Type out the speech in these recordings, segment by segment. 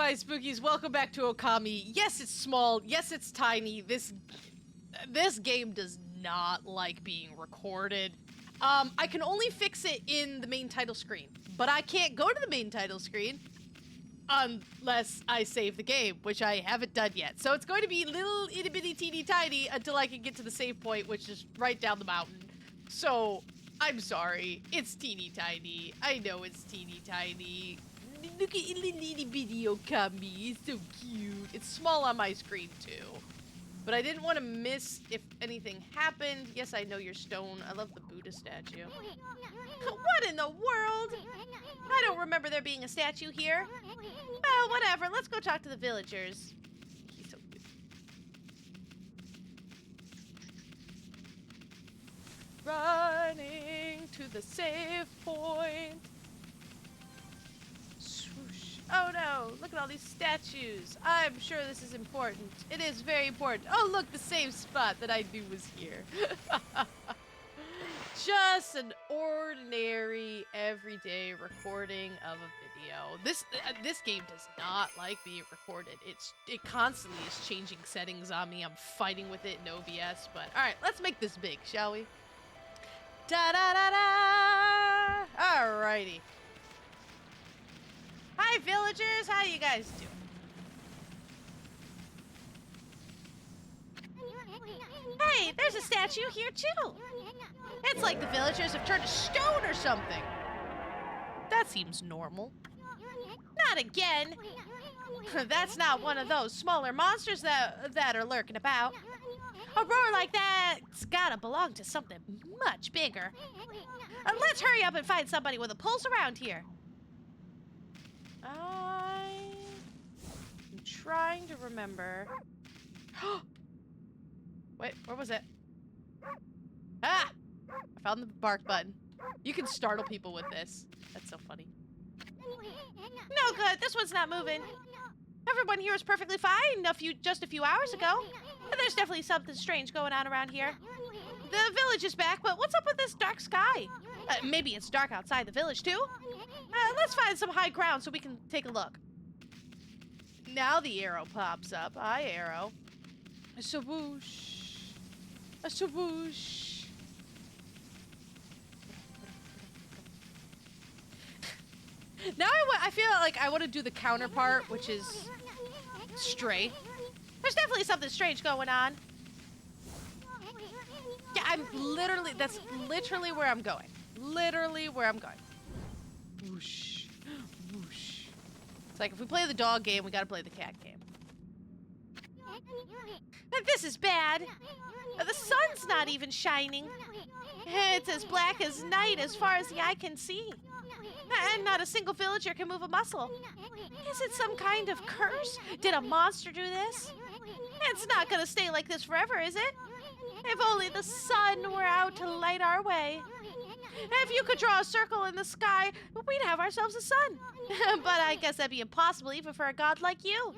Hi, Spookies. Welcome back to Ōkami. Yes, it's small. Yes, it's tiny. This game does not like being recorded. I can only fix it in the main title screen, but I can't go to the main title screen unless I save the game, which I haven't done yet. So it's going to be little itty bitty teeny tiny until I can get to the save point, which is right down the mountain. So I'm sorry. It's teeny tiny. I know it's teeny tiny. Look at little bitty Okami. It's so cute. It's small on my screen too. But I didn't want to miss if anything happened. Yes, I know you're stone. I love the Buddha statue. What in the world? I don't remember there being a statue here. Well, whatever. Let's go talk to the villagers. He's so cute. Running to the save point. Swoosh. Oh no, look at all these statues. I'm sure this is important. It is very important. Oh look, the same spot that I knew was here. Just an ordinary, everyday recording of a video. This game does not like being recorded. It constantly is changing settings on me. I'm fighting with it in OBS, but all right, let's make this big, shall we? Da da da da! Alrighty. Hi, villagers. How you guys doing? Hey, there's a statue here too. It's like the villagers have turned to stone or something. That seems normal. Not again. That's not one of those smaller monsters that are lurking about. A roar like that's gotta belong to something much bigger. Let's hurry up and find somebody with a pulse around here. I'm trying to remember. Wait, where was it? Ah! I found the bark button. You can startle people with this. That's so funny. No good, this one's not moving. Everyone here is perfectly fine just a few hours ago. There's definitely something strange going on around here. The village is back, but what's up with this dark sky? Maybe it's dark outside the village too? Let's find some high ground so we can take a look. Now the arrow pops up. Hi, arrow. A swoosh. A swoosh. Now I feel like I want to do the counterpart, which is stray. There's definitely something strange going on. Yeah, that's literally where I'm going. Literally where I'm going. Whoosh, whoosh. It's like if we play the dog game, we gotta play the cat game. This is bad. The sun's not even shining. It's as black as night as far as the eye can see. And not a single villager can move a muscle. Is it some kind of curse? Did a monster do this? It's not gonna stay like this forever, is it? If only the sun were out to light our way. If you could draw a circle in the sky, we'd have ourselves a sun. But I guess that'd be impossible even for a god like you.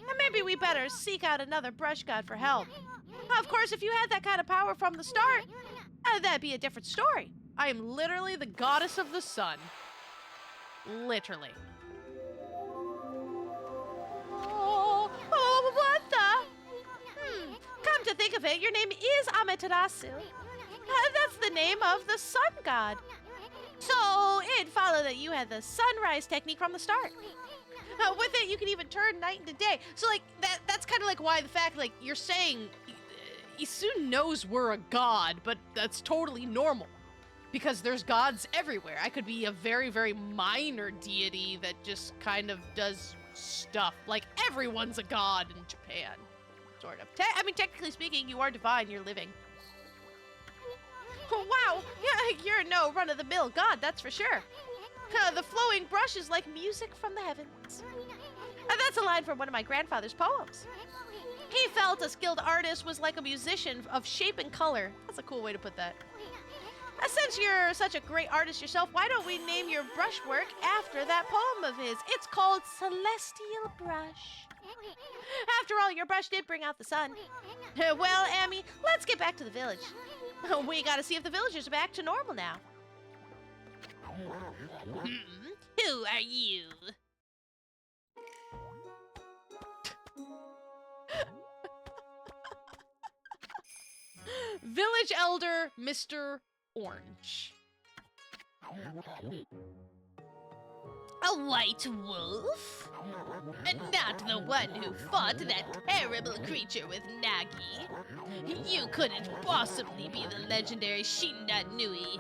And maybe we better seek out another brush god for help. Of course, if you had that kind of power from the start, that'd be a different story. I am literally the goddess of the sun. Literally. Oh, what the? Come to think of it, your name is Amaterasu. That's the name of the sun god. So it'd follow that you had the sunrise technique from the start. With it, you can even turn night into day. So like that's kind of like why the fact like you're saying Isu knows we're a god, but that's totally normal. Because there's gods everywhere. I could be a very, very minor deity that just kind of does stuff. Like, everyone's a god in Japan. Sort of. I mean, technically speaking, you are divine, you're living. Oh, wow! Yeah, you're no run-of-the-mill god, that's for sure. The flowing brush is like music from the heavens. That's a line from one of my grandfather's poems. He felt a skilled artist was like a musician of shape and color. That's a cool way to put that. Since you're such a great artist yourself, why don't we name your brushwork after that poem of his? It's called Celestial Brush. After all, your brush did bring out the sun. Well, Amy, let's get back to the village. We gotta see if the villagers are back to normal now. Who are you? Village Elder, Mr. Orange. A white wolf? Not the one who fought that terrible creature with Nagi. You couldn't possibly be the legendary Shinda Nui.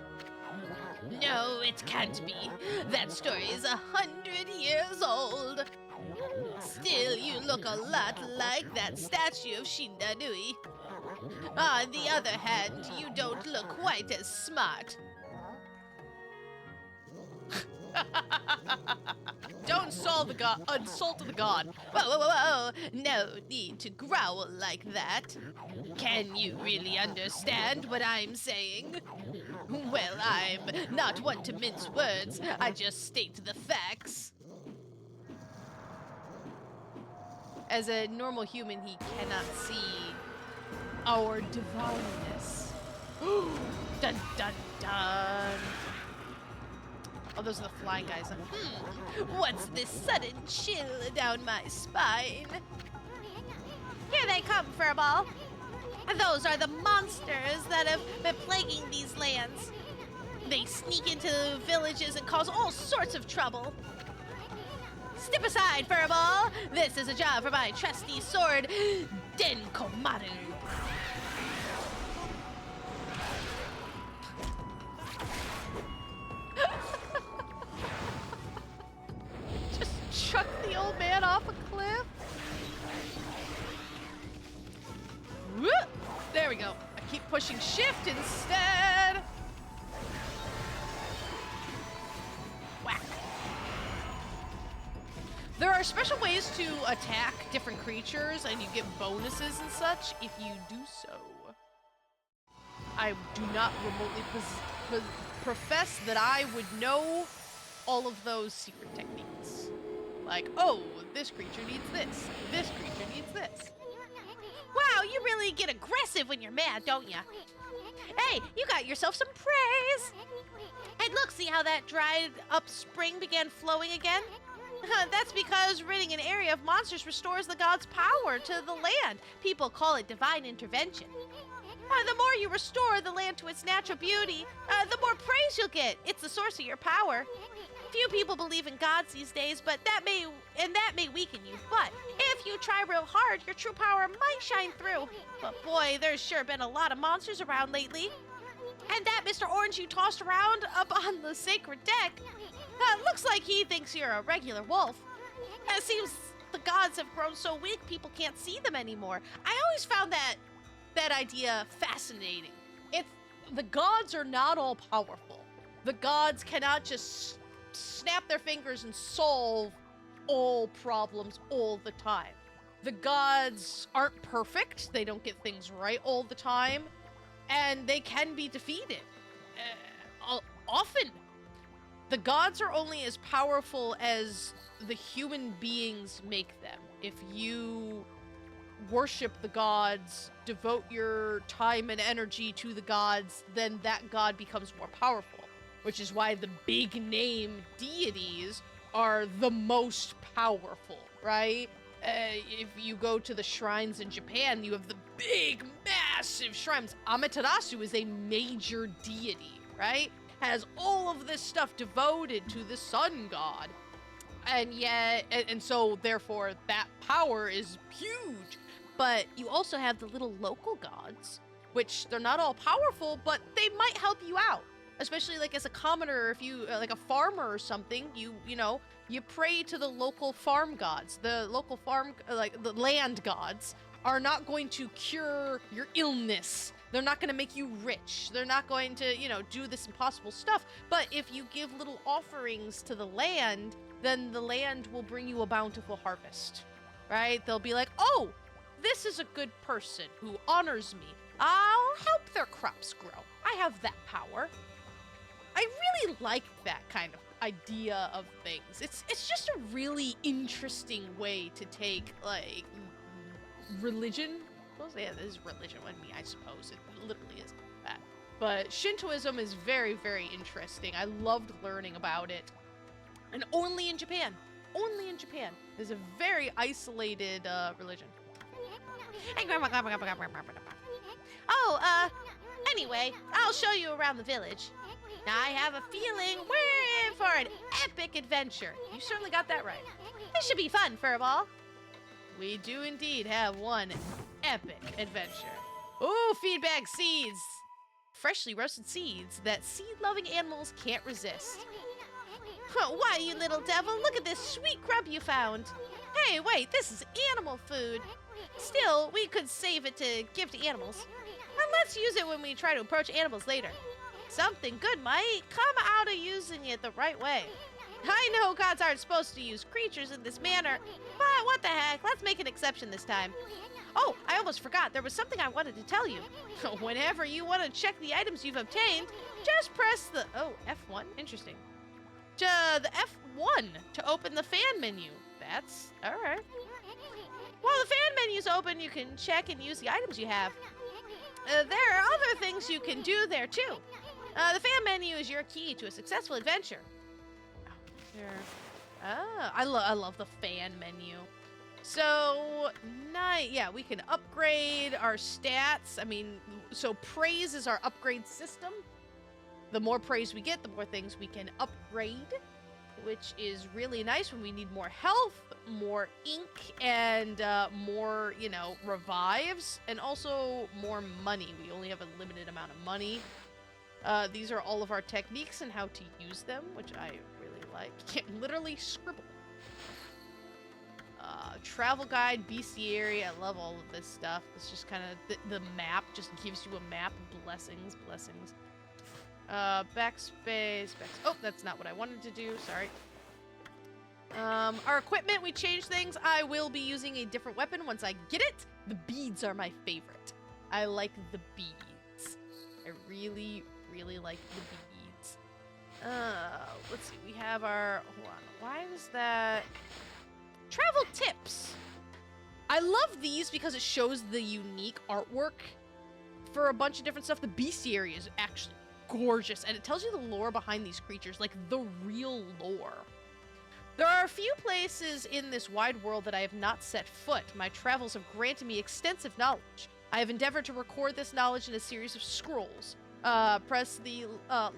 No, it can't be. That story is 100 years old. Still, you look a lot like that statue of Shinda Nui. On the other hand, you don't look quite as smart. Don't insult the god. Whoa, whoa, whoa, whoa! No need to growl like that. Can you really understand what I'm saying? Well, I'm not one to mince words. I just state the facts. As a normal human, he cannot see our divineness. Dun dun dun. Oh, those are the flying guys. What's this sudden chill down my spine? Here they come, Furball. Those are the monsters that have been plaguing these lands. They sneak into villages and cause all sorts of trouble. Step aside, Furball. This is a job for my trusty sword, Denkomaru. Just chuck the old man off a cliff. Whoop. There we go. I keep pushing shift instead. Whack. There are special ways to attack different creatures, and you get bonuses and such if you do so. I do not remotely profess that I would know all of those secret techniques. Like, oh, this creature needs this. This creature needs this. Wow, you really get aggressive when you're mad, don't ya? Hey, you got yourself some praise! And look, see how that dried up spring began flowing again? That's because ridding an area of monsters restores the god's power to the land. People call it divine intervention. The more you restore the land to its natural beauty, the more praise you'll get. It's the source of your power. Few people believe in gods these days, but that may weaken you. But if you try real hard, your true power might shine through. But boy, there's sure been a lot of monsters around lately. And that Mr. Orange you tossed around up on the sacred deck, looks like he thinks you're a regular wolf. It seems the gods have grown so weak people can't see them anymore. I always found that idea fascinating. The gods are not all powerful. The gods cannot just snap their fingers and solve all problems all the time. The gods aren't perfect. They don't get things right all the time. And they can be defeated. Often. The gods are only as powerful as the human beings make them. If you worship the gods, devote your time and energy to the gods, then that god becomes more powerful. Which is why the big name deities are the most powerful, right? If you go to the shrines in Japan, you have the big, massive shrines. Amaterasu is a major deity, right? Has all of this stuff devoted to the sun god. And so therefore that power is huge. But you also have the little local gods, which they're not all powerful, but they might help you out. Especially like as a commoner, if you like a farmer or something, you pray to the local farm gods. The local farm, like the land gods, are not going to cure your illness. They're not going to make you rich. They're not going to, do this impossible stuff. But if you give little offerings to the land, then the land will bring you a bountiful harvest, right? They'll be like, oh, this is a good person who honors me. I'll help their crops grow. I have that power. I really like that kind of idea of things. It's just a really interesting way to take, like, religion. Well, yeah, this is religion with me, I suppose. It literally is that. But Shintoism is very, very interesting. I loved learning about it. And only in Japan. Only in Japan. There's a very isolated Anyway, I'll show you around the village. I have a feeling we're in for an epic adventure. You certainly got that right. This should be fun, Furball. We do indeed have one epic adventure. Ooh, feedback seeds! Freshly roasted seeds that seed-loving animals can't resist. Why, you little devil, look at this sweet grub you found. Hey, wait, this is animal food. Still, we could save it to give to animals. And let's use it when we try to approach animals later. Something good might come out of using it the right way. I know gods aren't supposed to use creatures in this manner, but what the heck, let's make an exception this time. Oh, I almost forgot, there was something I wanted to tell you. Whenever you want to check the items you've obtained, just press the, F1, interesting. The F1 to open the fan menu. That's, alright. While the fan menu's open, you can check and use the items you have. There are other things you can do there too. The fan menu is your key to a successful adventure. I love the fan menu. So, yeah, we can upgrade our stats. I mean, so praise is our upgrade system. The more praise we get, the more things we can upgrade, which is really nice when we need more health, more ink, and more, revives, and also more money. We only have a limited amount of money. These are all of our techniques and how to use them, which I really like. You can literally scribble. Travel guide, bestiary. I love all of this stuff. It's just kind of the map just gives you a map. Blessings. Backspace. Oh, that's not what I wanted to do. Sorry. Our equipment, we changed things. I will be using a different weapon once I get it. The beads are my favorite. I like the beads. I really like the beads. Let's see. We have our... Hold on. Why was that... Travel tips. I love these because it shows the unique artwork for a bunch of different stuff. The bestiary is actually gorgeous, and it tells you the lore behind these creatures, like the real lore. There are a few places in this wide world that I have not set foot. My travels have granted me extensive knowledge. I have endeavored to record this knowledge in a series of scrolls. Press the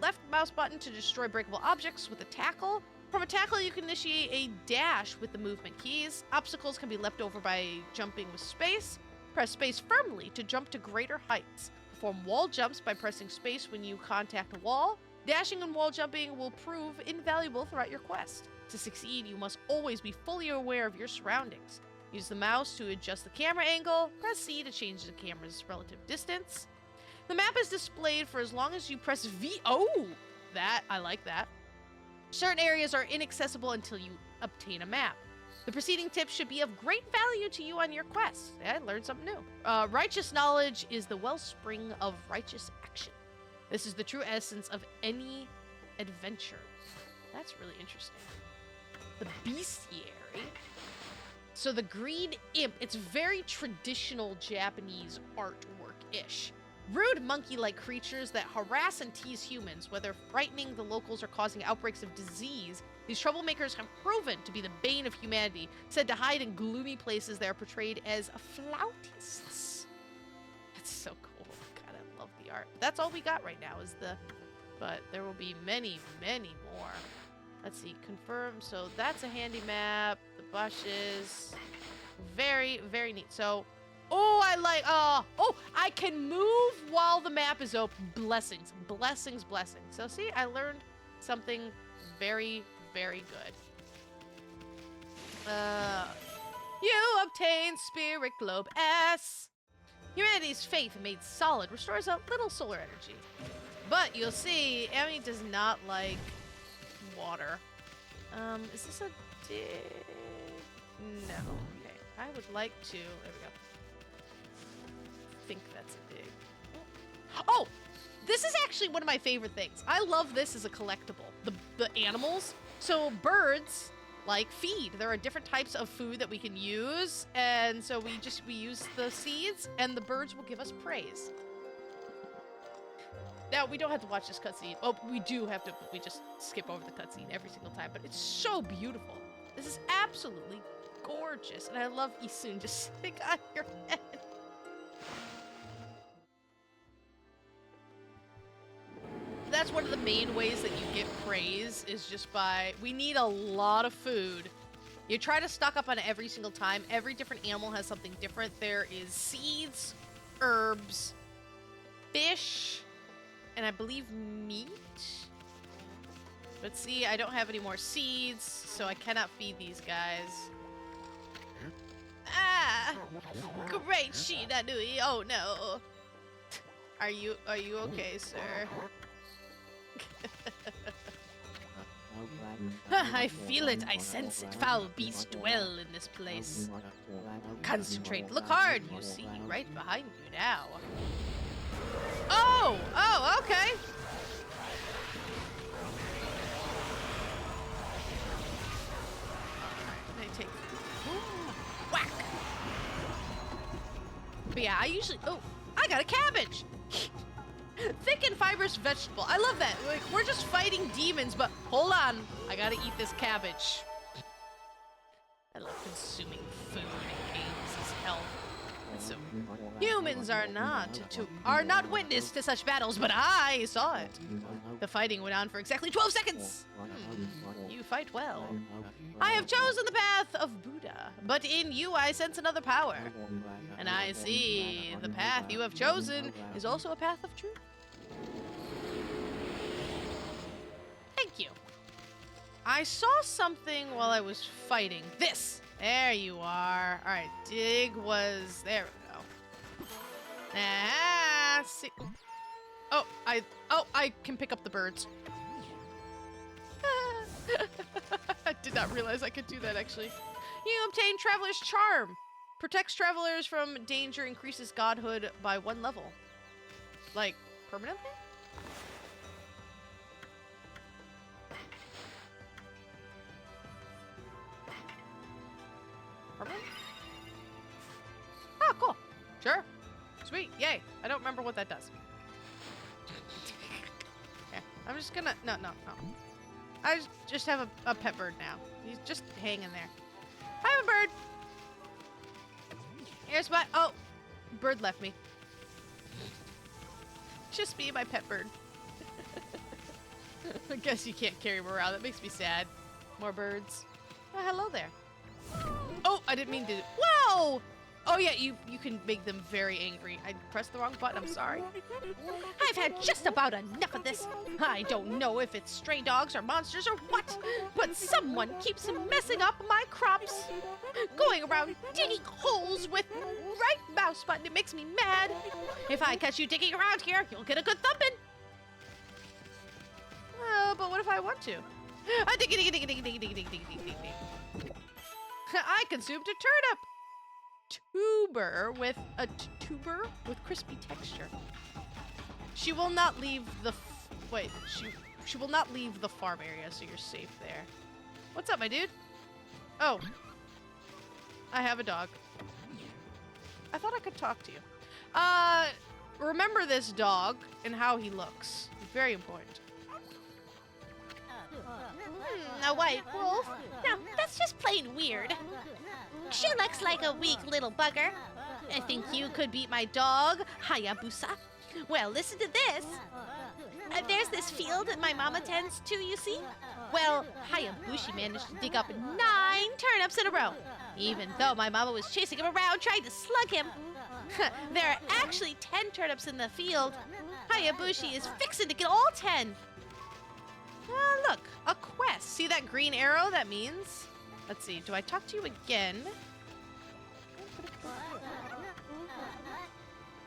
left mouse button to destroy breakable objects with a tackle. From a tackle, you can initiate a dash with the movement keys. Obstacles can be leapt over by jumping with space. Press space firmly to jump to greater heights. Perform wall jumps by pressing space when you contact a wall. Dashing and wall jumping will prove invaluable throughout your quest. To succeed, you must always be fully aware of your surroundings. Use the mouse to adjust the camera angle. Press C to change the camera's relative distance. The map is displayed for as long as you press V. Oh, I like that. Certain areas are inaccessible until you obtain a map. The preceding tips should be of great value to you on your quest. I learned something new. Righteous knowledge is the wellspring of righteous action. This is the true essence of any adventure. That's really interesting. The bestiary. So the green imp, it's very traditional Japanese artwork-ish. Rude monkey-like creatures that harass and tease humans, whether frightening the locals or causing outbreaks of disease. These troublemakers have proven to be the bane of humanity, said to hide in gloomy places. They are portrayed as flautists. That's so cool. God, I love the art. That's all we got right now but there will be many more. Let's see, confirm. So that's a handy map. The bushes. Very neat. So, I can move while the map is open. Blessings. So see, I learned something very good. You obtain Spirit Globe S. Humanity's faith made solid restores a little solar energy. But you'll see, Amy does not like water. Is this a dig? No. Okay. I would like to. There we go. I think that's a dig. Oh! This is actually one of my favorite things. I love this as a collectible. The animals. So birds like feed. There are different types of food that we can use, and so we use the seeds, and the birds will give us praise. Now, we don't have to watch this cutscene. Oh, we do have to, but we just skip over the cutscene every single time. But it's so beautiful. This is absolutely gorgeous. And I love Isun just sitting on your head. that's one of the main ways that you get praise is just by, we need a lot of food. You try to stock up on it every single time. Every different animal has something different. There is seeds, herbs, fish, and I believe meat. But see, I don't have any more seeds, so I cannot feed these guys. Ah! Great Shinanui! Oh no! Are you okay, sir? I feel it, I sense it. Foul beasts dwell in this place. Concentrate, look hard, you see, right behind you now. Oh! Oh, okay! Alright, I take... Whack! But yeah, I usually... Oh, I got a cabbage! Thick and fibrous vegetable. I love that. Like, we're just fighting demons, but hold on. I gotta eat this cabbage. I love consuming food in games as health. So, humans are not witness to such battles, but I saw it. The fighting went on for exactly 12 seconds. You fight well. I have chosen the path of Buddha, but in you I sense another power. And I see the path you have chosen is also a path of truth. Thank you. I saw something while I was fighting. This! There you are. Alright, dig was... There we go. Ah, see... Oh, I can pick up the birds. I did not realize I could do that, actually. You obtain Traveler's Charm. Protects travelers from danger, increases godhood by 1 level. Like, permanently? Permanent? Oh, cool. Sure. Sweet. Yay. I don't remember what that does. Yeah, I'm just gonna... No. I just have a pet bird now. He's just hanging there. I'm a bird. Here's my... Oh, bird left me. Just me and my pet bird. I guess you can't carry him around. That makes me sad. More birds. Oh, hello there. Oh, I didn't mean to... Whoa! Oh, yeah, you can make them very angry. I pressed the wrong button. I'm sorry. I've had just about enough of this. I don't know if it's stray dogs or monsters or what, but someone keeps messing up my crops. Going around digging holes with right mouse button, it makes me mad. If I catch you digging around here, you'll get a good thumping. But what if I want to? I consumed a turnip. Tuber with crispy texture. She will not leave the she will not leave the farm area, so you're safe there. What's up, my dude? Oh, I have a dog. I thought I could talk to you. Remember this dog and how he looks. Very important. A white wolf? Now, that's just plain weird. She looks like a weak little bugger. I think you could beat my dog, Hayabusa. Well, listen to this. There's this field that my mama tends to, you see? Well, Hayabushi managed to dig up 9 turnips in a row, even though my mama was chasing him around trying to slug him. There are actually 10 turnips in the field. Hayabushi is fixing to get all 10. Look, a quest. See that green arrow? That means... Let's see, do I talk to you again?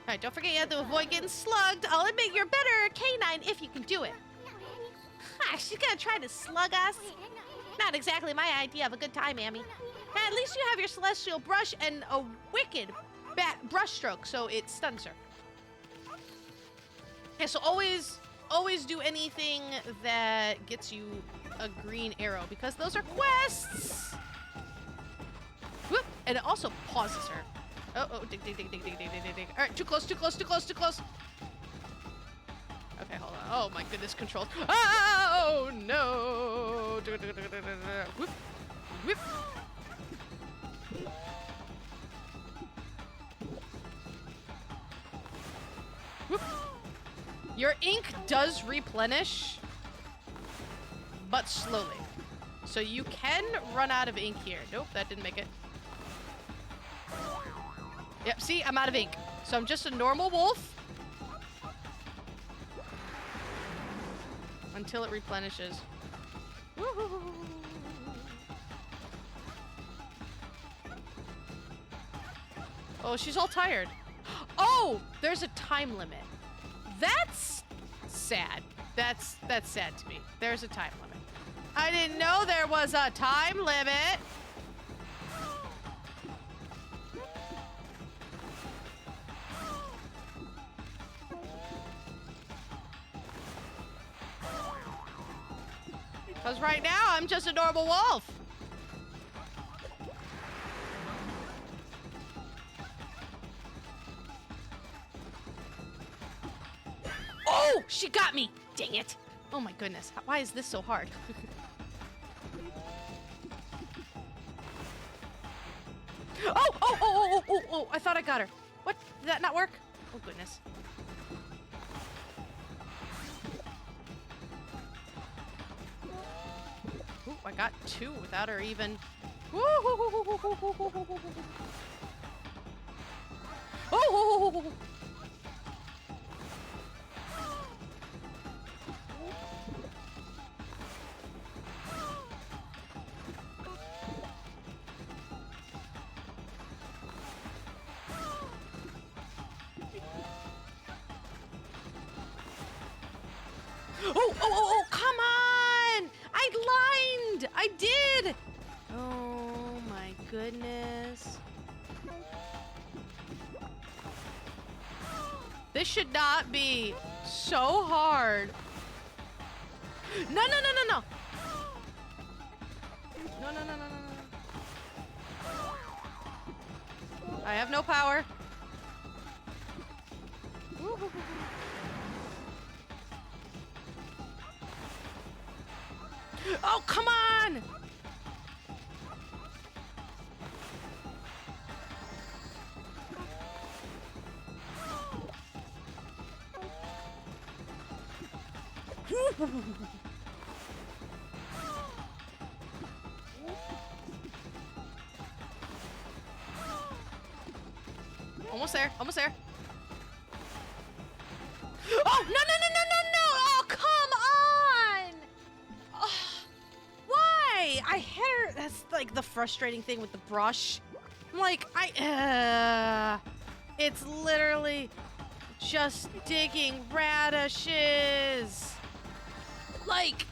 Alright, don't forget you have to avoid getting slugged. I'll admit you're better canine if you can do it. Ha, she's gonna try to slug us? Not exactly my idea of a good time, Amy. At least you have your celestial brush and a wicked brush stroke, so it stuns her. Yeah, so always do anything that gets you a green arrow, because those are quests. Whoop, and it also pauses her. Oh, dig. All right, too close. Okay, hold on. Oh my goodness, control. Oh no. Whoop. Whoop. Your ink does replenish, but slowly. So you can run out of ink here. Nope, that didn't make it. Yep, see, I'm out of ink. So I'm just a normal wolf. Until it replenishes. Woohoo! Oh, she's all tired. Oh, there's a time limit. That's sad. That's sad to me. There's a time limit. I didn't know there was a time limit. Because right now, I'm just a normal wolf. Oh, she got me. Dang it. Oh my goodness. Why is this so hard? Oh, I thought I got her. What? Did that not work? Oh goodness. Ooh, I got two without her even. Oh! Oh, come on! I lined! I did! Oh my goodness. This should not be so hard. No. No. I have no power. Oh, come on! Almost there, almost there. Oh, no! Oh, come on! Oh, why? I hit her. That's like the frustrating thing with the brush. I'm like, it's literally just digging radishes. Like,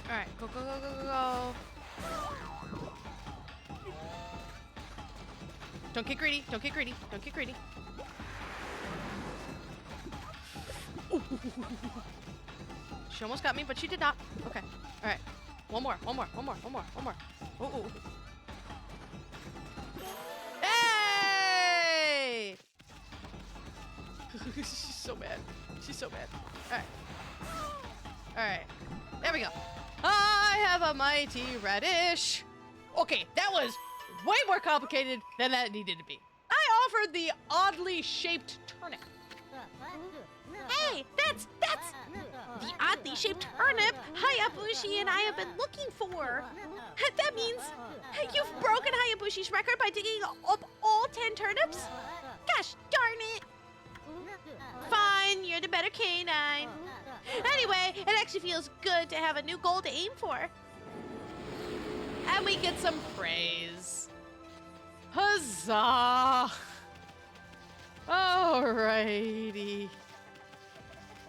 all right, go. Don't get greedy. Ooh. She almost got me, but she did not. Okay. All right. One more. Ooh. Hey! She's so mad. All right. There we go. I have a mighty radish. Okay, that was way more complicated than that needed to be. I offered the oddly shaped turnip. Hey, that's the oddly shaped turnip Hayabushi and I have been looking for. That means you've broken Hayabushi's record by digging up all 10 turnips? Gosh darn it. Fine, you're the better canine. Anyway, it actually feels good to have a new goal to aim for. And we get some praise. Huzzah! Alrighty.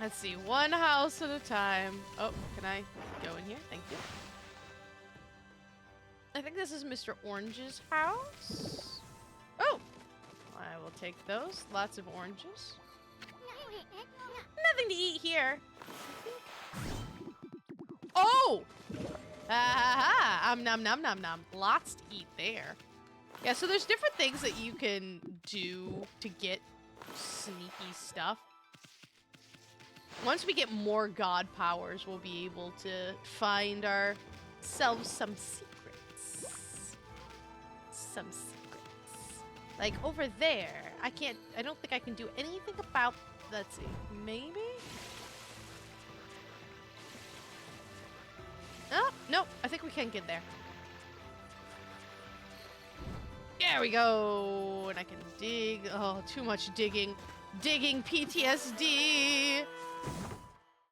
Let's see, one house at a time. Oh, can I go in here? Thank you. I think this is Mr. Orange's house. Oh! I will take those. Lots of oranges. Nothing to eat here. Oh! Ah, nom nom nom nom. Lots to eat there. Yeah, so there's different things that you can do to get sneaky stuff. Once we get more god powers, we'll be able to find ourselves some secrets. Some secrets. Like over there. I don't think I can do anything about, let's see, maybe? Oh, nope, I think we can get there. There we go, and I can dig. Oh, too much digging. Digging PTSD.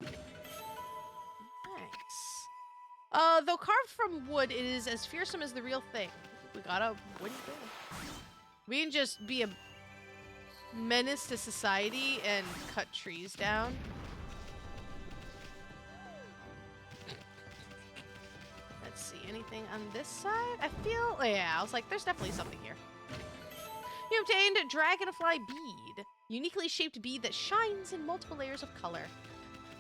Nice. Though carved from wood, it is as fearsome as the real thing. We got a wooden thing. We can just be a menace to society and cut trees down. Let's see, anything on this side? I feel, yeah, I was like, there's definitely something here. You obtained a dragonfly bead. Uniquely shaped bead that shines in multiple layers of color.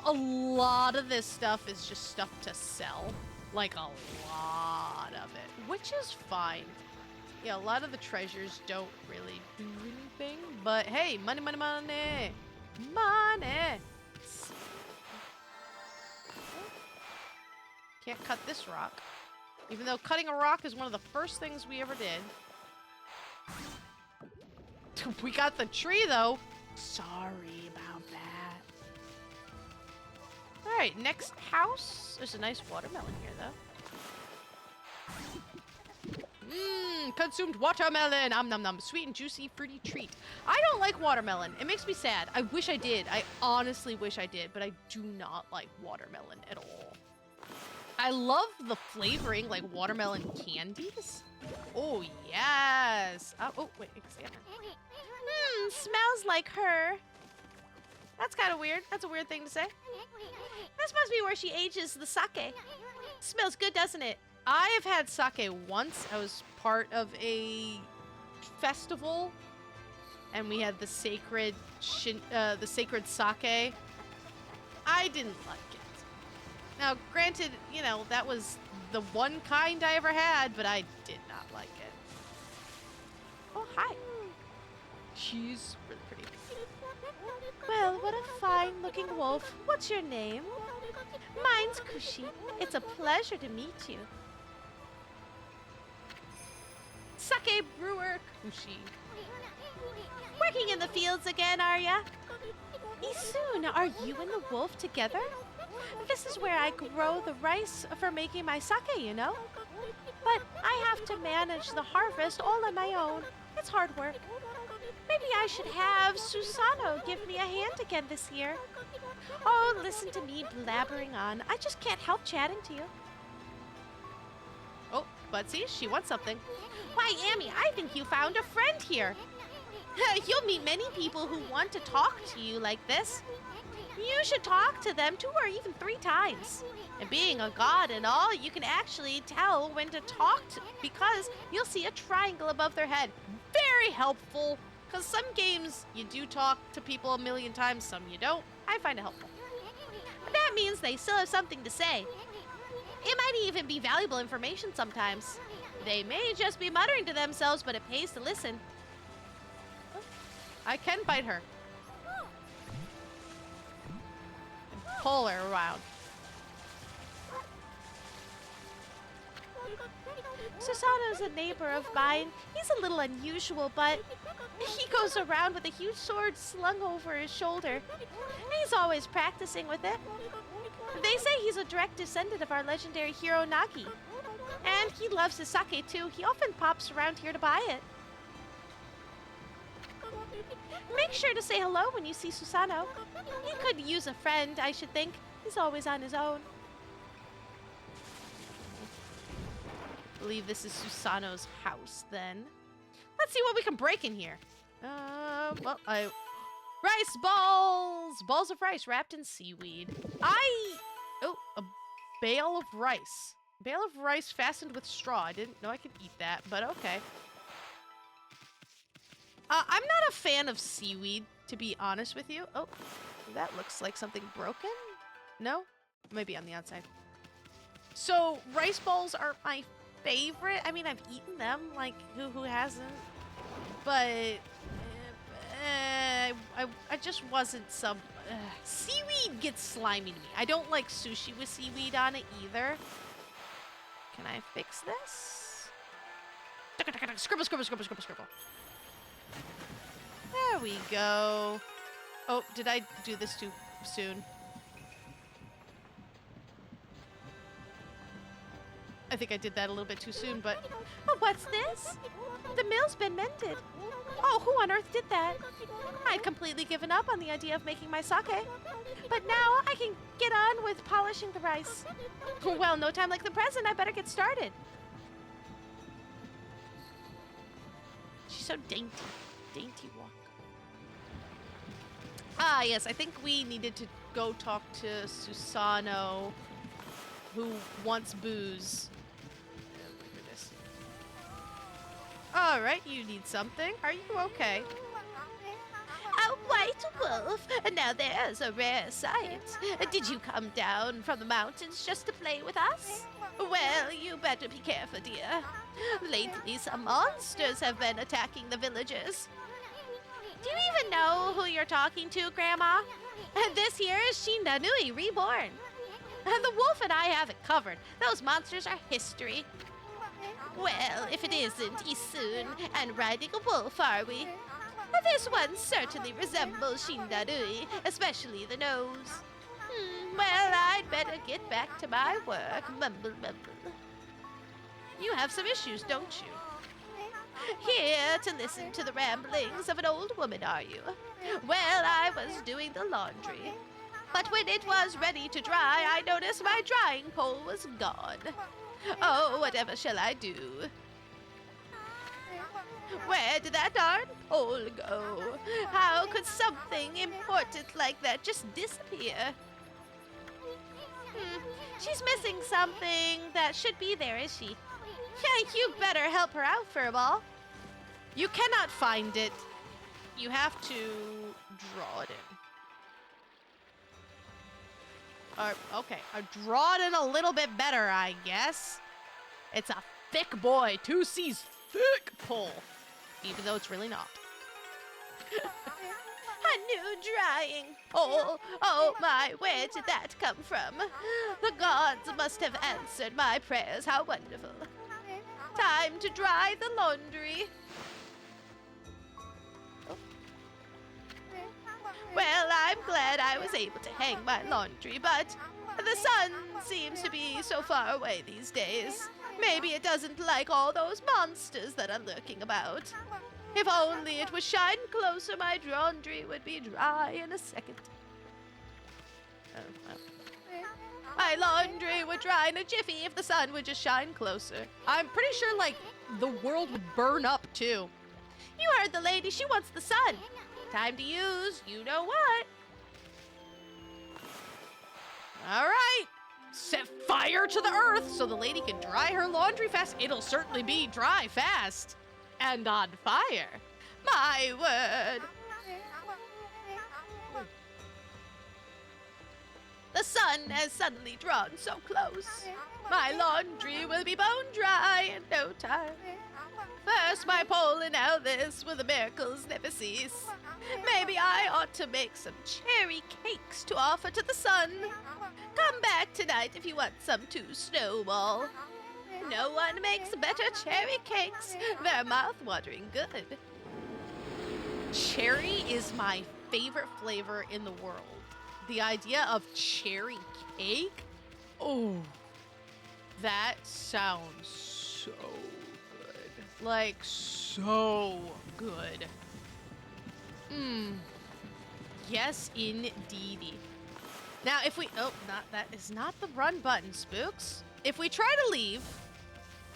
A lot of this stuff is just stuff to sell. Like, a lot of it. Which is fine. Yeah, a lot of the treasures don't really do anything. But hey, money, money, money! Money! Can't cut this rock. Even though cutting a rock is one of the first things we ever did. We got the tree, though. Sorry about that. Alright, next house. There's a nice watermelon here, though. Mmm, consumed watermelon. Nom nom nom. Sweet and juicy, fruity treat. I don't like watermelon. It makes me sad. I wish I did. I honestly wish I did, but I do not like watermelon at all. I love the flavoring, like watermelon candies. Oh, yes. Oh, wait, examine. Smells like her. That's kind of weird. That's a weird thing to say. This must be where she ages the sake. Smells good, doesn't it? I have had sake once. I was part of a festival, and we had the sacred sake. I didn't like it. Now, granted, you know, that was the one kind I ever had, but I did not like it. Oh, hi. She's really pretty. Well, what a fine-looking wolf. What's your name? Mine's Kushi. It's a pleasure to meet you. Sake brewer Kushi. Working in the fields again, are ya? Isun, are you and the wolf together? This is where I grow the rice for making my sake, you know? But I have to manage the harvest all on my own. It's hard work. Maybe I should have Susano give me a hand again this year. Oh, listen to me blabbering on. I just can't help chatting to you. Oh, but see, she wants something. Why, Amy, I think you found a friend here. You'll meet many people who want to talk to you like this. You should talk to them 2 or even 3 times. And being a god and all, you can actually tell when to talk to, because you'll see a triangle above their head. Very helpful, because some games you do talk to people a million times, some you don't. I find it helpful. But that means they still have something to say. It might even be valuable information sometimes. They may just be muttering to themselves, but it pays to listen. I can bite her. Pull her around. Susano's a neighbor of mine. He's a little unusual, but he goes around with a huge sword slung over his shoulder. He's always practicing with it. They say he's a direct descendant of our legendary hero Nagi. And he loves his sake too. He often pops around here to buy it. Make sure to say hello when you see Susano. He could use a friend, I should think. He's always on his own. I believe this is Susano's house, then. Let's see what we can break in here. Rice balls! Balls of rice wrapped in seaweed. Oh, a bale of rice. Bale of rice fastened with straw. I didn't know I could eat that, but okay. I'm not a fan of seaweed, to be honest with you. Oh, that looks like something broken? No? Maybe on the outside. So rice balls are my favorite. I mean, I've eaten them. Like, who hasn't? But I just wasn't some. Seaweed gets slimy to me. I don't like sushi with seaweed on it either. Can I fix this? Scribble, scribble, scribble, scribble, scribble. There we go. Oh, did I do this too soon? I think I did that a little bit too soon, but... Oh, what's this? The mill's been mended. Oh, who on earth did that? I'd completely given up on the idea of making my sake. But now I can get on with polishing the rice. Well, no time like the present. I better get started. She's so dainty. Dainty walk. Ah, yes, I think we needed to go talk to Susano, who wants booze. Alright, you need something. Are you okay? A white wolf. Now there's a rare sight. Did you come down from the mountains just to play with us? Well, you better be careful, dear. Lately, some monsters have been attacking the villagers. Do you even know who you're talking to, Grandma? This here is Shindanui Reborn. The wolf and I have it covered. Those monsters are history. Well, if it isn't Isun and riding a wolf, are we? This one certainly resembles Shindanui, especially the nose. Well, I'd better get back to my work. Mumble, mumble. You have some issues, don't you? Here to listen to the ramblings of an old woman, are you? Well, I was doing the laundry. But when it was ready to dry, I noticed my drying pole was gone. Oh, whatever shall I do? Where did that darn pole go? How could something important like that just disappear? She's missing something that should be there, is she? Yeah, you better help her out, Furball. You cannot find it. You have to draw it in. Okay, I draw it in a little bit better, I guess. It's a thick boy, 2C's thick pull. Even though it's really not. A new drying pole. Oh my, where did that come from? The gods must have answered my prayers. How wonderful. Time to dry the laundry. Well, I'm glad I was able to hang my laundry, but the sun seems to be so far away these days. Maybe it doesn't like all those monsters that are lurking about. If only it would shine closer, my laundry would be dry in a second. Oh, well. My laundry would dry in a jiffy if the sun would just shine closer. I'm pretty sure, like, the world would burn up, too. You heard the lady, she wants the sun. Time to use, you know what? All right. Set fire to the earth so the lady can dry her laundry fast. It'll certainly be dry fast and on fire. My word. The sun has suddenly drawn so close. My laundry will be bone dry in no time. First my pole and now this, will the miracles never cease. Maybe I ought to make some cherry cakes to offer to the sun. Come back tonight if you want some too, Snowball. No one makes better cherry cakes. They're mouth-watering good. Cherry is my favorite flavor in the world. The idea of cherry cake? Oh, that sounds so good. Like, so good. Yes, indeedy. Now, if we... Oh, that is not the run button, Spooks. If we try to leave,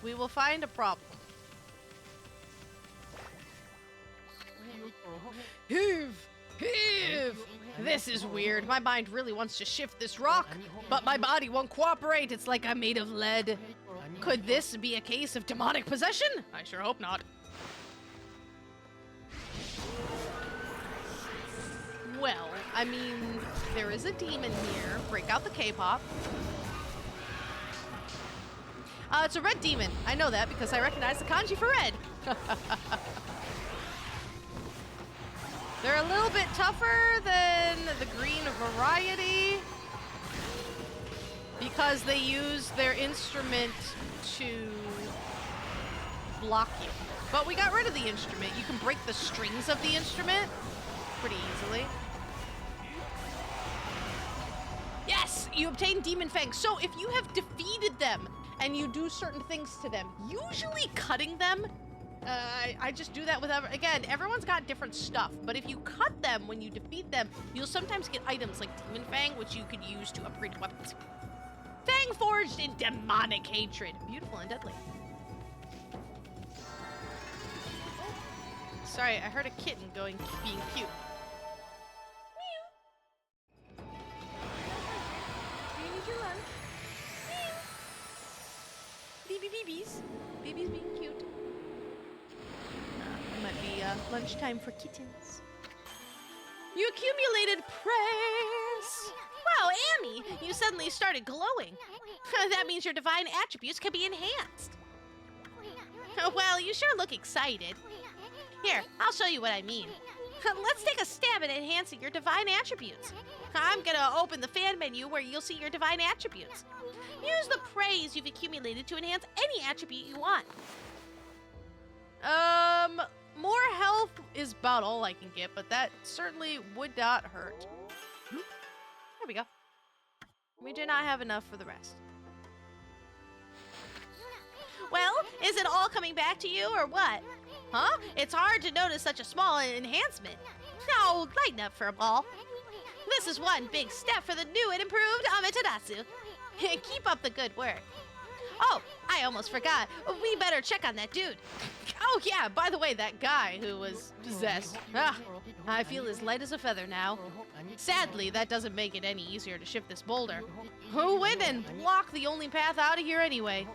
we will find a problem. Heave! Heave! This is weird. My mind really wants to shift this rock, but my body won't cooperate. It's like I'm made of lead. Could this be a case of demonic possession? I sure hope not. Well, I mean, there is a demon here. Break out the K-pop. It's a red demon. I know that because I recognize the kanji for red. They're a little bit tougher than the green variety because they use their instrument to block you. But we got rid of the instrument. You can break the strings of the instrument pretty easily. Yes, you obtain Demon Fang. So if you have defeated them and you do certain things to them, usually cutting them, I just do that with, again, everyone's got different stuff, but if you cut them when you defeat them, you'll sometimes get items like Demon Fang, which you could use to upgrade weapons. Fang forged in demonic hatred. Beautiful and deadly. Sorry, I heard a kitten being cute. Babies. Babies being cute. It might be lunchtime for kittens. You accumulated praise! Wow, Amy, you suddenly started glowing. That means your divine attributes can be enhanced. Well, you sure look excited. Here, I'll show you what I mean. Let's take a stab at enhancing your divine attributes. I'm gonna open the fan menu where you'll see your divine attributes. Use the praise you've accumulated to enhance any attribute you want. More health is about all I can get, but that certainly would not hurt. There we go. We do not have enough for the rest. Well, is it all coming back to you or what? Huh? It's hard to notice such a small enhancement. No, lighten up for a ball. This is one big step for the new and improved Amaterasu. Keep up the good work. Oh, I almost forgot. We better check on that dude. Oh yeah, by the way, that guy who was possessed. I feel as light as a feather now. Sadly, that doesn't make it any easier to shift this boulder. Who went and blocked the only path out of here anyway?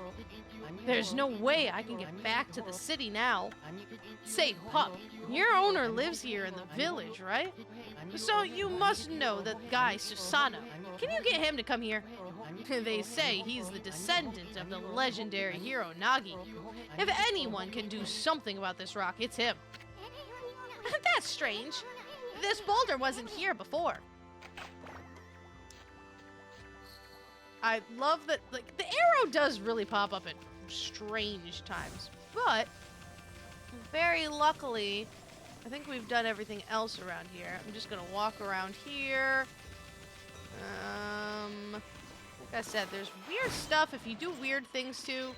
There's no way I can get back to the city now. Say, pup, your owner lives here in the village, right? So you must know that guy Susano. Can you get him to come here? They say he's the descendant of the legendary hero Nagi. If anyone can do something about this rock, it's him. That's strange. This boulder wasn't here before. I love that, like, the arrow does really pop up at strange times, but very luckily, I think we've done everything else around here. I'm just gonna walk around here. Like I said, there's weird stuff. If you do weird things too,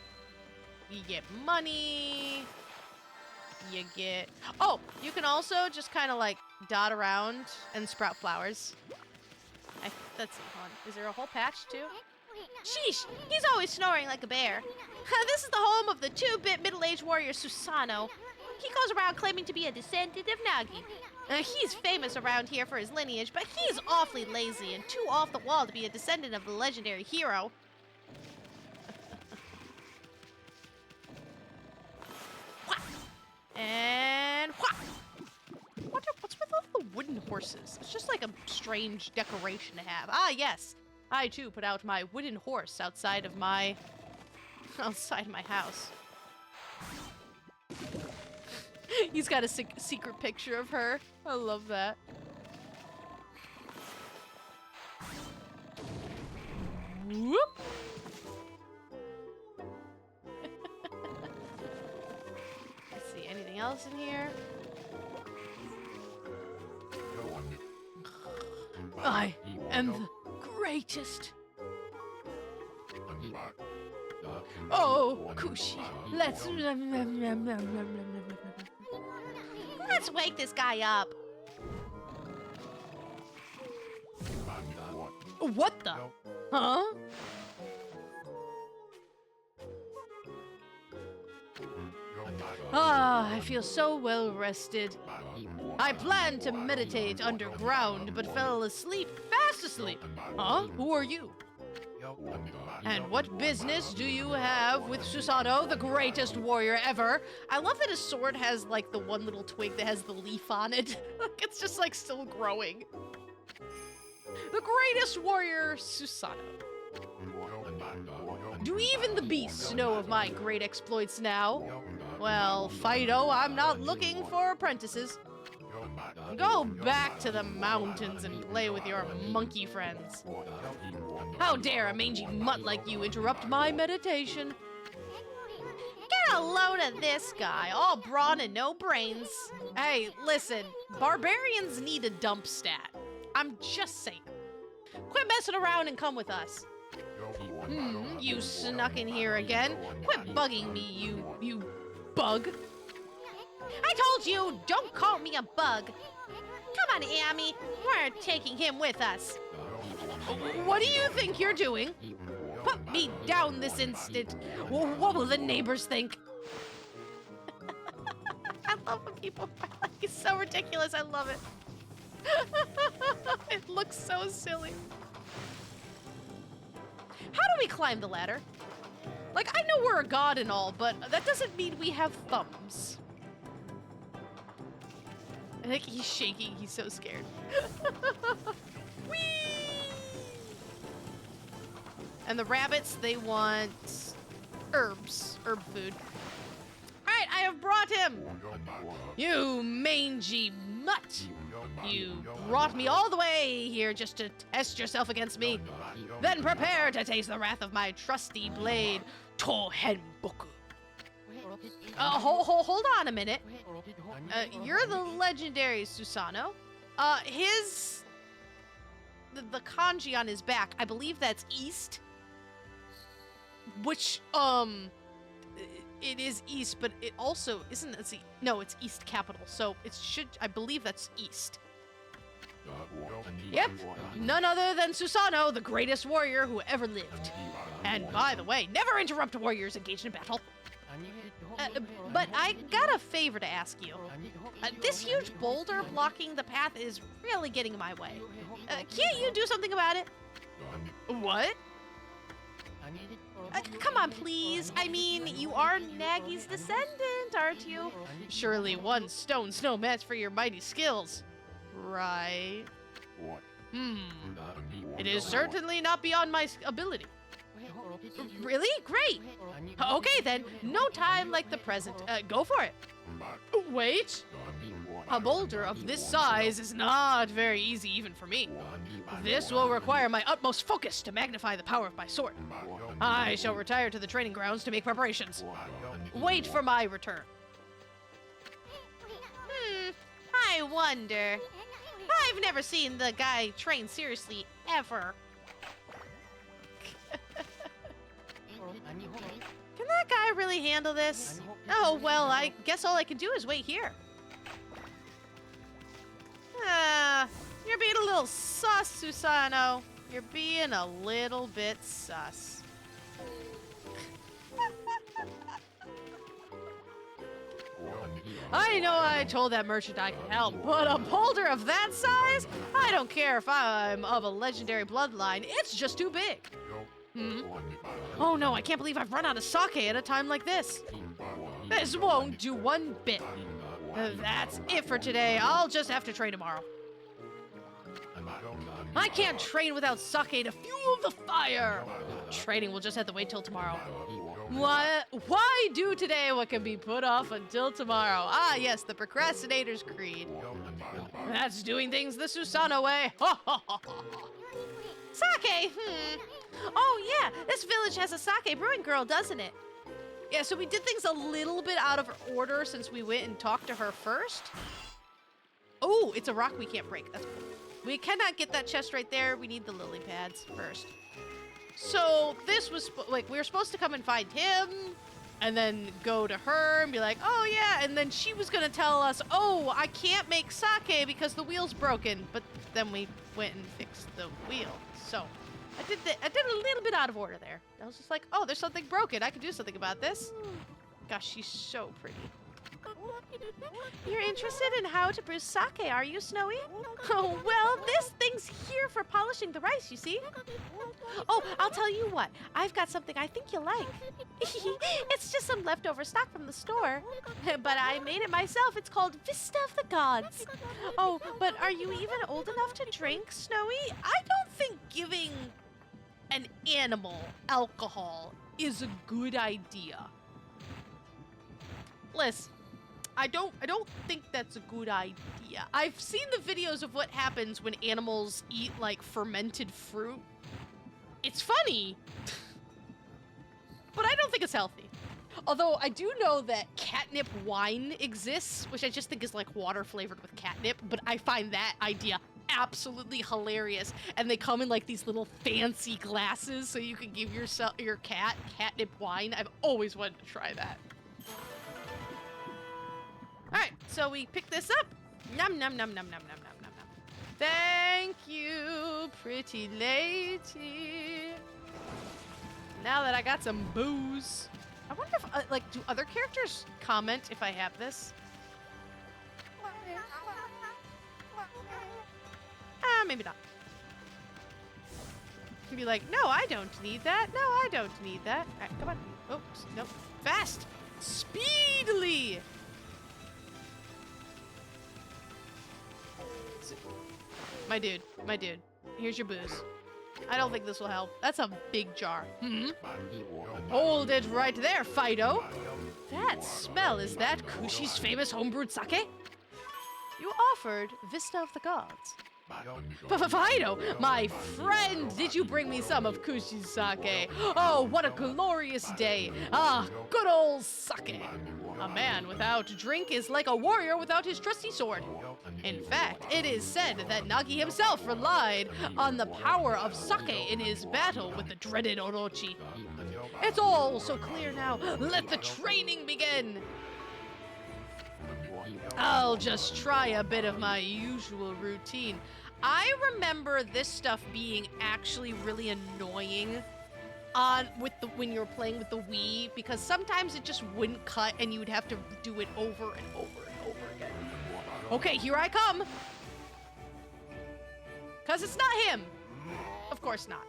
you get money. You get... Oh, you can also just kind of like dot around and sprout flowers. Let's see, hold on. Is there a whole patch too? Sheesh, he's always snoring like a bear. This is the home of the 2-bit middle-aged warrior Susano. He goes around claiming to be a descendant of Nagi. He's famous around here for his lineage, but he's awfully lazy and too off the wall to be a descendant of the legendary hero. And what's with all the wooden horses? It's just like a strange decoration to have. Ah, yes. I too put out my wooden horse outside of my house. He's got a secret picture of her. I love that. Whoop. Let's see, anything else in here? I am the greatest. Oh, Kushi, let's wake this guy up. What the? Huh? Ah, I feel so well rested. I planned to meditate underground, but fell asleep, fast asleep. Huh? Who are you? And what business do you have with Susano, the greatest warrior ever? I love that his sword has, like, the one little twig that has the leaf on it. It's just, like, still growing. The greatest warrior, Susano. Do even the beasts know of my great exploits now? Well, Fido, I'm not looking for apprentices. Go back to the mountains and play with your monkey friends. How dare a mangy mutt like you interrupt my meditation? Get a load of this guy, all brawn and no brains. Hey, listen, barbarians need a dump stat. I'm just saying. Quit messing around and come with us. You snuck in here again. Quit bugging me, you bug. I told you, don't call me a bug. Come on, Amy, we're taking him with us. What do you think you're doing? Put me down this instant. What will the neighbors think? I love when people like it's so ridiculous. I love it. It looks so silly. How do we climb the ladder? Like, I know we're a god and all, but that doesn't mean we have thumbs. I think he's shaking. He's so scared. Whee! And the rabbits, they want herbs, herb food. All right, I have brought him. You mangy mutt. You brought me all the way here just to test yourself against me. Then prepare to taste the wrath of my trusty blade, Tohenboku. Hold on a minute. You're the legendary Susanoo. The kanji on his back, I believe that's east. Which, it is east, but it also isn't. No, it's east capital, so it should. I believe that's east. Yep, none other than Susanoo, the greatest warrior who ever lived. And by the way, never interrupt warriors engaged in battle. But I got a favor to ask you. This huge boulder blocking the path is really getting in my way. Can't you do something about it? What? Come on, please. I mean, you are Nagy's descendant, aren't you? Surely one stone's no match for your mighty skills. Right. It is certainly not beyond my ability. Really? Great. Okay then, no time like the present. Go for it. Wait. A boulder of this size is not very easy even for me. This will require my utmost focus to magnify the power of my sword. I shall retire to the training grounds to make preparations. Wait for my return. I wonder. I've never seen the guy train seriously, ever. Can that guy really handle this? Oh, well, I guess all I can do is wait here. You're being a little sus, Susanoo. You're being a little bit sus. I know I told that merchant I could help, but a boulder of that size? I don't care if I'm of a legendary bloodline, it's just too big. Oh no, I can't believe I've run out of sake at a time like this. This won't do one bit. That's it for today. I'll just have to train tomorrow. I can't train without sake to fuel the fire. Training will just have to wait till tomorrow. Why do today what can be put off until tomorrow? Ah, yes, the procrastinator's creed. That's doing things the Susanoo way. Sake, Oh, yeah, this village has a sake brewing girl, doesn't it? Yeah, so we did things a little bit out of order since we went and talked to her first. Oh, it's a rock we can't break. That's cool. We cannot get that chest right there. We need the lily pads first. So this was like, we were supposed to come and find him and then go to her and be like, oh yeah. And then she was going to tell us, oh, I can't make sake because the wheel's broken. But then we went and fixed the wheel. So I did a little bit out of order there. I was just like, oh, there's something broken. I can do something about this. Gosh, she's so pretty. You're interested in how to brew sake, are you, Snowy? Oh, well, this thing's here for polishing the rice, you see? Oh, I'll tell you what. I've got something I think you'll like. It's just some leftover stock from the store. But I made it myself. It's called Vista of the Gods. Oh, but are you even old enough to drink, Snowy? I don't think giving an animal alcohol is a good idea. Listen, I don't think that's a good idea. I've seen the videos of what happens when animals eat like fermented fruit. It's funny, but I don't think it's healthy. Although I do know that catnip wine exists, which I just think is like water flavored with catnip, but I find that idea absolutely hilarious. And they come in like these little fancy glasses so you can give your cat catnip wine. I've always wanted to try that. All right, so we pick this up. Nom nom nom nom nom nom nom nom nom. Thank you, pretty lady. Now that I got some booze, I wonder if like, do other characters comment if I have this? Maybe not. You'd be like, no, I don't need that. No, I don't need that. All right, come on. Oops, nope. Fast, speedily. My dude, here's your booze. I don't think this will help. That's a big jar. Hold it right there, Fido. That smell, is that Kushi's famous homebrewed sake? You offered Vista of the Gods. Fido, my friend, did you bring me some of Kushi's sake? Oh, what a glorious day. Ah, good old sake. A man without drink is like a warrior without his trusty sword. In fact, it is said that Nagi himself relied on the power of sake in his battle with the dreaded Orochi. It's all so clear now. Let the training begin. I'll just try a bit of my usual routine. I remember this stuff being actually really annoying when you were playing with the Wii, because sometimes it just wouldn't cut and you would have to do it over and over and over again. Okay, here I come. 'Cause it's not him. Of course not.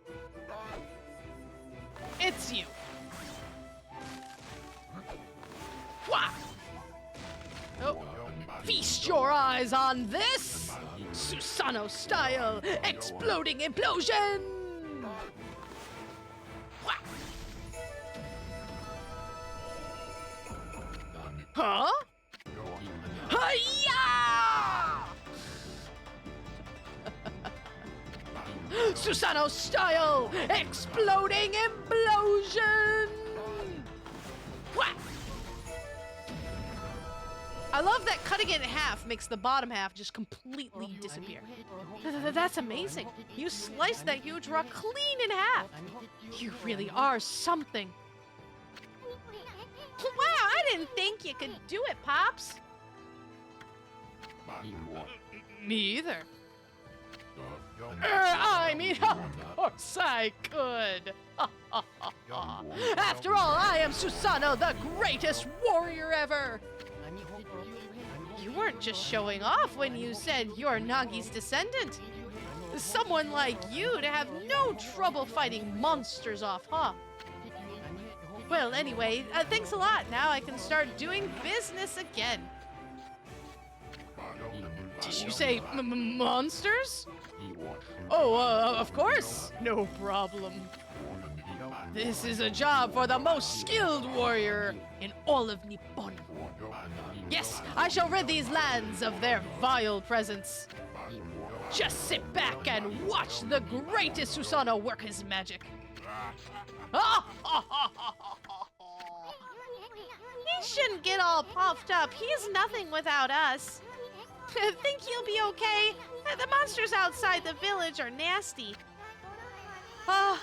It's you. Wah! Oh. Feast your eyes on this! Susanoo style exploding implosion! Wah! Huh? Hi-ya! Susanoo style exploding implosion! Wah! I love that cutting it in half makes the bottom half just completely disappear. That's amazing. You sliced that huge rock clean in half. You really are something. Wow, I didn't think you could do it, Pops. Me either. I mean, of course I could. After all, I am Susanoo, the greatest warrior ever. You weren't just showing off when you said you're Nagi's descendant. Someone like you to have no trouble fighting monsters off, huh? Well, anyway, thanks a lot. Now I can start doing business again. Did you say monsters? Oh, of course. No problem. This is a job for the most skilled warrior in all of Nippon. Yes, I shall rid these lands of their vile presence. Just sit back and watch the greatest Susanoo work his magic. He shouldn't get all puffed up. He's nothing without us. Think he'll be okay? The monsters outside the village are nasty. Ah,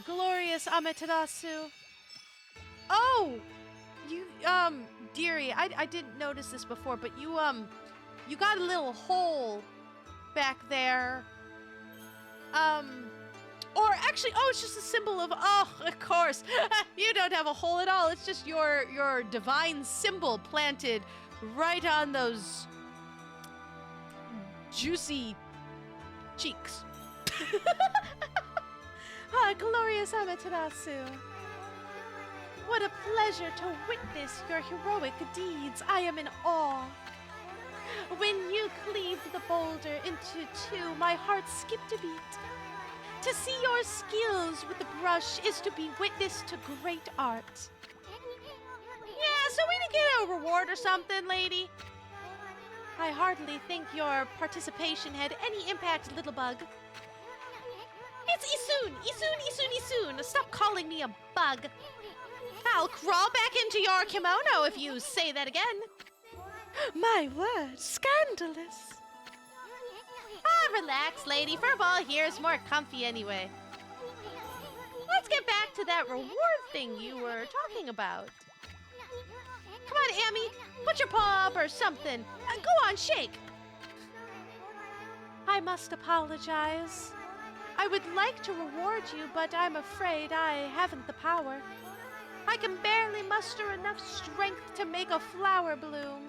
glorious Amaterasu. Oh, you, dearie, I didn't notice this before, but you got a little hole back there. Or actually, oh, it's just a symbol of, oh, of course. You don't have a hole at all. It's just your divine symbol planted right on those juicy cheeks. Ah, glorious Amaterasu. What a pleasure to witness your heroic deeds. I am in awe. When you cleaved the boulder into two, my heart skipped a beat. To see your skills with the brush is to be witness to great art. Yeah, so we didn't get a reward or something, lady? I hardly think your participation had any impact, little bug. It's Isun! Isun, Isun, Isun! Stop calling me a bug. I'll crawl back into your kimono if you say that again. My word, scandalous. Ah, relax, lady. Furball here is more comfy anyway. Let's get back to that reward thing you were talking about. Come on, Amy. Put your paw up or something. Go on, shake. I must apologize. I would like to reward you, but I'm afraid I haven't the power. I can barely muster enough strength to make a flower bloom.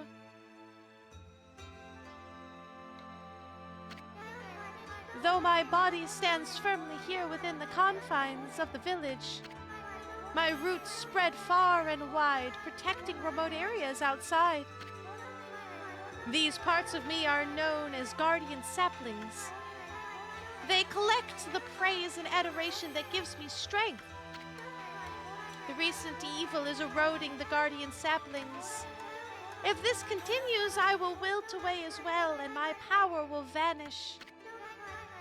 Though my body stands firmly here within the confines of the village, my roots spread far and wide, protecting remote areas outside. These parts of me are known as guardian saplings. They collect the praise and adoration that gives me strength. The recent evil is eroding the guardian saplings. If this continues, I will wilt away as well, and my power will vanish.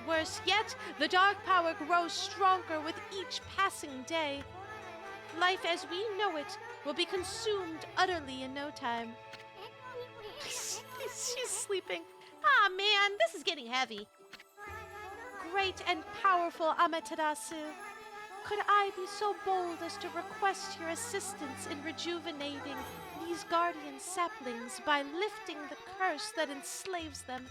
Worse yet, the dark power grows stronger with each passing day. Life as we know it will be consumed utterly in no time. She's sleeping. Ah, man, this is getting heavy. Great and powerful Amaterasu, could I be so bold as to request your assistance in rejuvenating these guardian saplings by lifting the curse that enslaves them?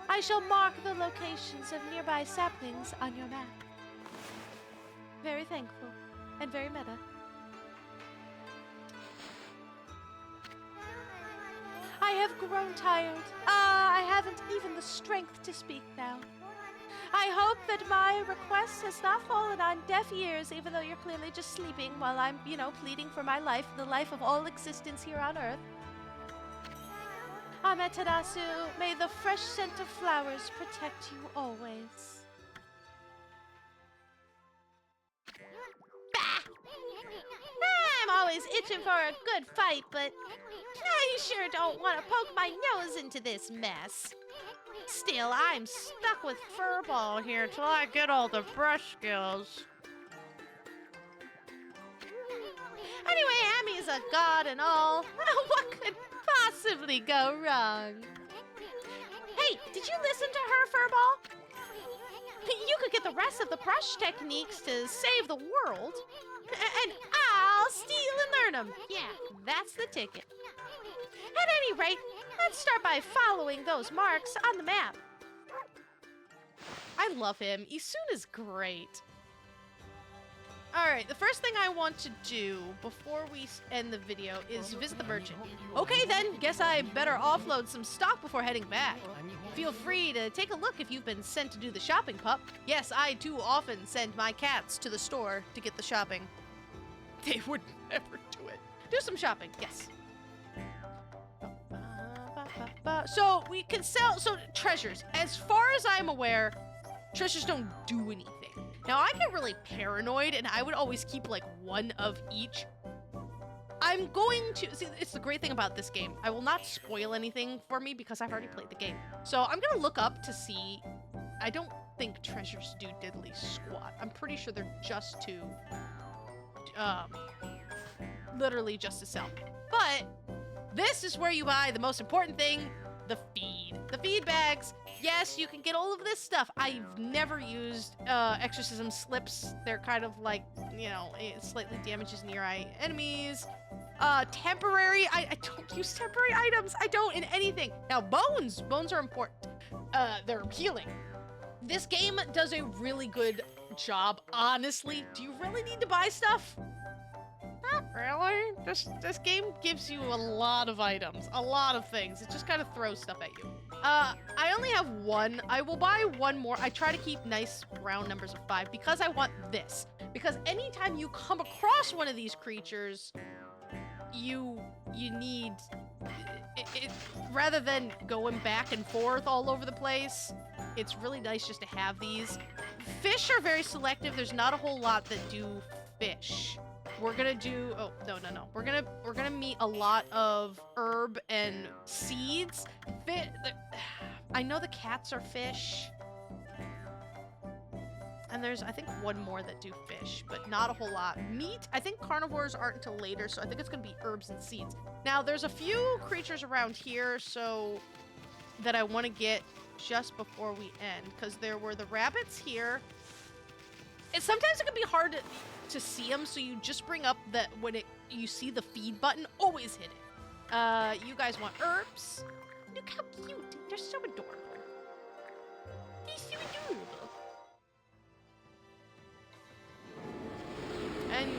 I shall mark the locations of nearby saplings on your map. Very thankful and very meta. I have grown tired. I haven't even the strength to speak now. I hope that my request has not fallen on deaf ears, even though you're clearly just sleeping while I'm, pleading for my life, the life of all existence here on Earth. Amaterasu, may the fresh scent of flowers protect you always. Bah! I'm always itching for a good fight, but I sure don't want to poke my nose into this mess. Still, I'm stuck with Furball here till I get all the brush skills. Anyway, Amy's a god and all. What could possibly go wrong? Hey, did you listen to her, Furball? You could get the rest of the brush techniques to save the world. And I'll steal and learn them. Yeah, that's the ticket. At any rate, let's start by following those marks on the map. I love him. Isun is great. Alright, the first thing I want to do before we end the video is visit the merchant. Okay then, guess I better offload some stock before heading back. Feel free to take a look if you've been sent to do the shopping, pup. Yes, I too often send my cats to the store to get the shopping. They would never do it. Do some shopping, yes. So we can sell, treasures. As far as I'm aware, treasures don't do anything. Now I get really paranoid and I would always keep like one of each. I'm going to, see, it's the great thing about this game. I will not spoil anything for me because I've already played the game. So I'm gonna look up to see, I don't think treasures do diddly squat. I'm pretty sure they're just to, literally just to sell. But this is where you buy the most important thing, the feed. The feed bags. Yes, you can get all of this stuff. I've never used exorcism slips. They're kind of like, it slightly damages near-eye enemies. Temporary, I don't use temporary items. I don't in anything. Now, bones are important. They're healing. This game does a really good job, honestly. Do you really need to buy stuff? Not really. This game gives you a lot of items, a lot of things. It just kind of throws stuff at you. I only have one. I will buy one more. I try to keep nice round numbers of 5 because I want this. Because anytime you come across one of these creatures, you need it rather than going back and forth all over the place. It's really nice just to have these. Fish are very selective. There's not a whole lot that do fish. We're gonna do, oh, no. We're gonna meet a lot of herb and seeds. I know the cats are fish. And there's, I think, one more that do fish, but not a whole lot. Meat, I think carnivores aren't until later, so I think it's gonna be herbs and seeds. Now, there's a few creatures around here, so that I want to get just before we end, because there were the rabbits here. And sometimes it can be hard to see them, so you just bring up that when you see the feed button, always hit it. You guys want herbs? Look how cute. They're so adorable. They're so adorable. And,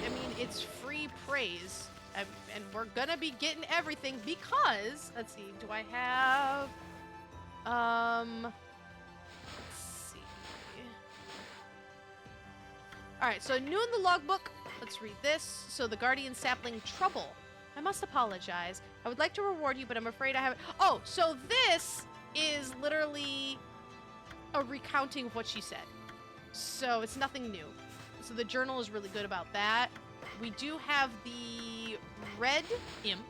I mean, it's free praise. And we're gonna be getting everything because, let's see, do I have, let's see. All right, so new in the logbook, let's read this. So the guardian sapling trouble. I must apologize. I would like to reward you, but I'm afraid I haven't. Oh, so this is literally a recounting of what she said. So it's nothing new. So the journal is really good about that. We do have the red imp.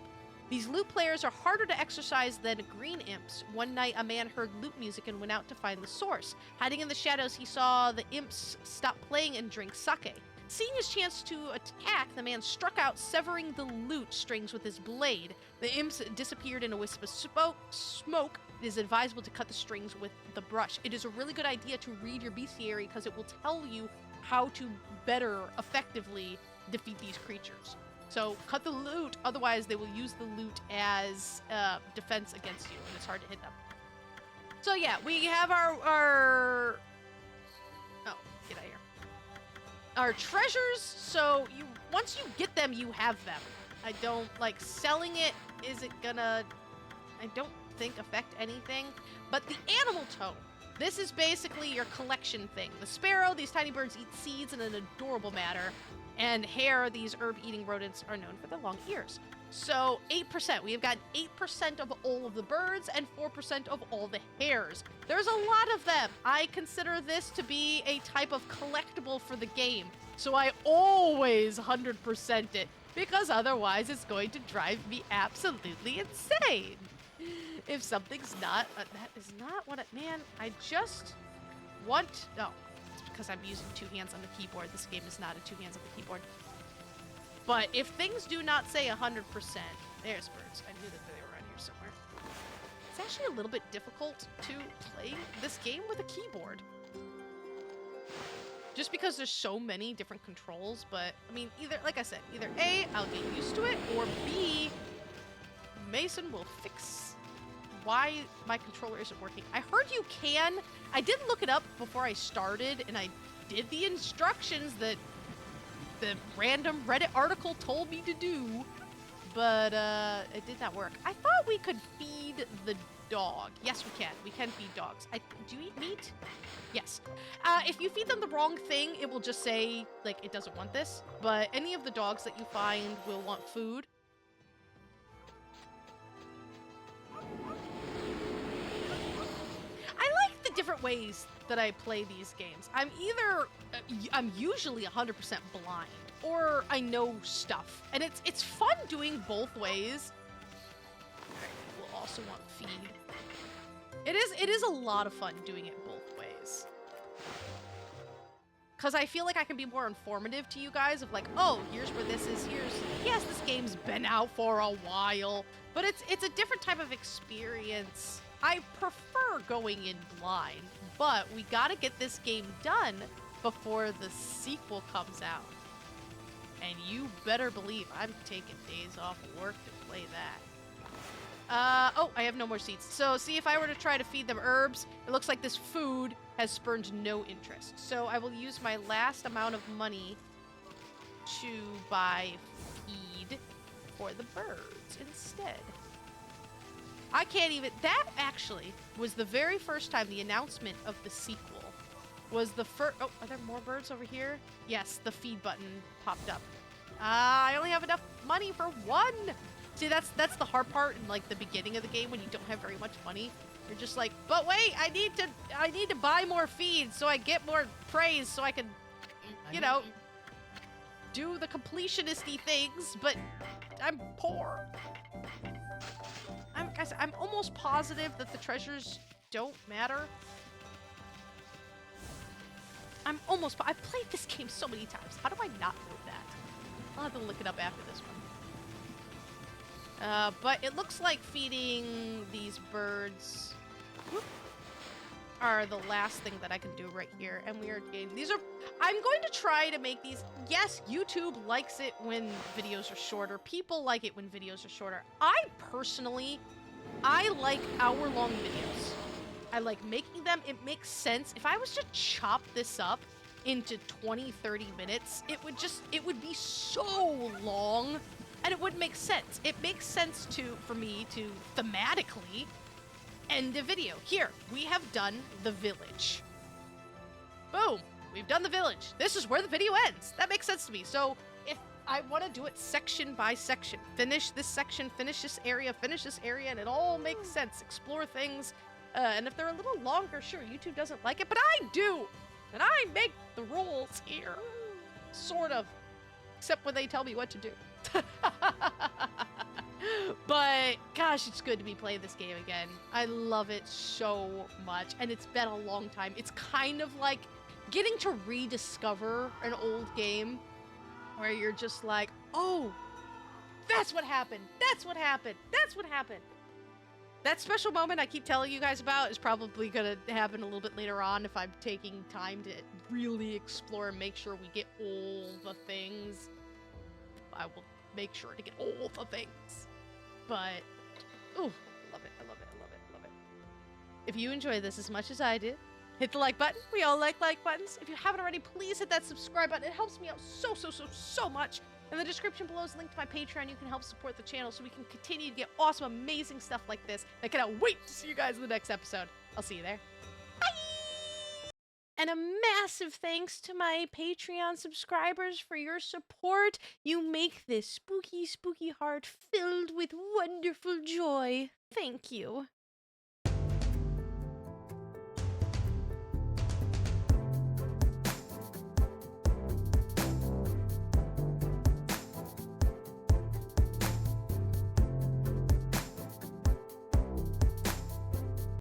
These lute players are harder to exercise than green imps. One night, a man heard lute music and went out to find the source. Hiding in the shadows, he saw the imps stop playing and drink sake. Seeing his chance to attack, the man struck out, severing the lute strings with his blade. The imps disappeared in a wisp of smoke. It is advisable to cut the strings with the brush. It is a really good idea to read your bestiary because it will tell you how to better effectively defeat these creatures. So cut the lute, otherwise they will use the lute as defense against you, and it's hard to hit them. So yeah, we have our oh, get out of here. Our treasures, so once you get them, you have them. I don't like selling it. Is it gonna, I don't think, affect anything, but the animal tome. This is basically your collection thing. The sparrow, these tiny birds eat seeds in an adorable manner. And hare, these herb-eating rodents, are known for their long ears. So 8%. We have got 8% of all of the birds and 4% of all the hares. There's a lot of them. I consider this to be a type of collectible for the game. So I always 100% it, because otherwise it's going to drive me absolutely insane. If something's not, that is not what man, I just want, no, it's because I'm using two hands on the keyboard. This game is not a two hands on the keyboard. But if things do not say 100%, there's birds. I knew that they were around here somewhere. It's actually a little bit difficult to play this game with a keyboard. Just because there's so many different controls, but I mean, either, like I said, either A, I'll get used to it, or B, Mason will fix why my controller isn't working. I heard you can. I did look it up before I started, and I did the instructions that the random Reddit article told me to do, but it did not work. I thought we could feed the dog. Yes, we can. We can feed dogs. Do you eat meat? Yes. If you feed them the wrong thing, it will just say, like, it doesn't want this, but any of the dogs that you find will want food. Different ways that I play these games. I'm usually 100% blind, or I know stuff, and it's fun doing both ways. Alright, we'll also want feed. It is a lot of fun doing it both ways. Because I feel like I can be more informative to you guys of like, oh, here's where this is, yes, this game's been out for a while, but it's a different type of experience. I prefer going in blind, but we gotta get this game done before the sequel comes out. And you better believe I'm taking days off of work to play that. Oh, I have no more seeds. So see, if I were to try to feed them herbs, it looks like this food has spurned no interest. So I will use my last amount of money to buy feed for the birds instead. I can't even, that actually was the very first time the announcement of the sequel was the first, oh, are there more birds over here? Yes, the feed button popped up. I only have enough money for one. See, that's the hard part in like the beginning of the game when you don't have very much money. You're just like, but wait, I need to buy more feeds so I get more praise so I can, you know, do the completionist-y things, but I'm poor. Guys, I'm almost positive that the treasures don't matter. I've played this game so many times. How do I not know that? I'll have to look it up after this one. But it looks like feeding these birds are the last thing that I can do right here. And we are getting, I'm going to try to make these. Yes, YouTube likes it when videos are shorter. People like it when videos are shorter. I personally like hour-long videos. I like making them. It makes sense. If I was to chop this up into 20, 30 minutes, it would be so long and it wouldn't make sense. It makes sense for me to thematically end a video. Here, we have done the village. Boom, we've done the village. This is where the video ends. That makes sense to me. So if I want to do it section by section, finish this section, finish this area, and it all makes sense. Explore things. And if they're a little longer, sure, YouTube doesn't like it, but I do. And I make the rules here. Sort of. Except when they tell me what to do. But, gosh, it's good to be playing this game again. I love it so much. And it's been a long time. It's kind of like getting to rediscover an old game where you're just like, oh, that's what happened. That's what happened. That's what happened. That special moment I keep telling you guys about is probably going to happen a little bit later on if I'm taking time to really explore and make sure we get all the things. I will make sure to get all the things. But, ooh, love it, I love it, I love it, I love it. If you enjoy this as much as I did, hit the like button. We all like buttons. If you haven't already, please hit that subscribe button. It helps me out so much. In the description below is a link to my Patreon. You can help support the channel so we can continue to get awesome, amazing stuff like this. I cannot wait to see you guys in the next episode. I'll see you there. Bye! And a massive thanks to my Patreon subscribers for your support. You make this spooky, spooky heart filled with wonderful joy. Thank you.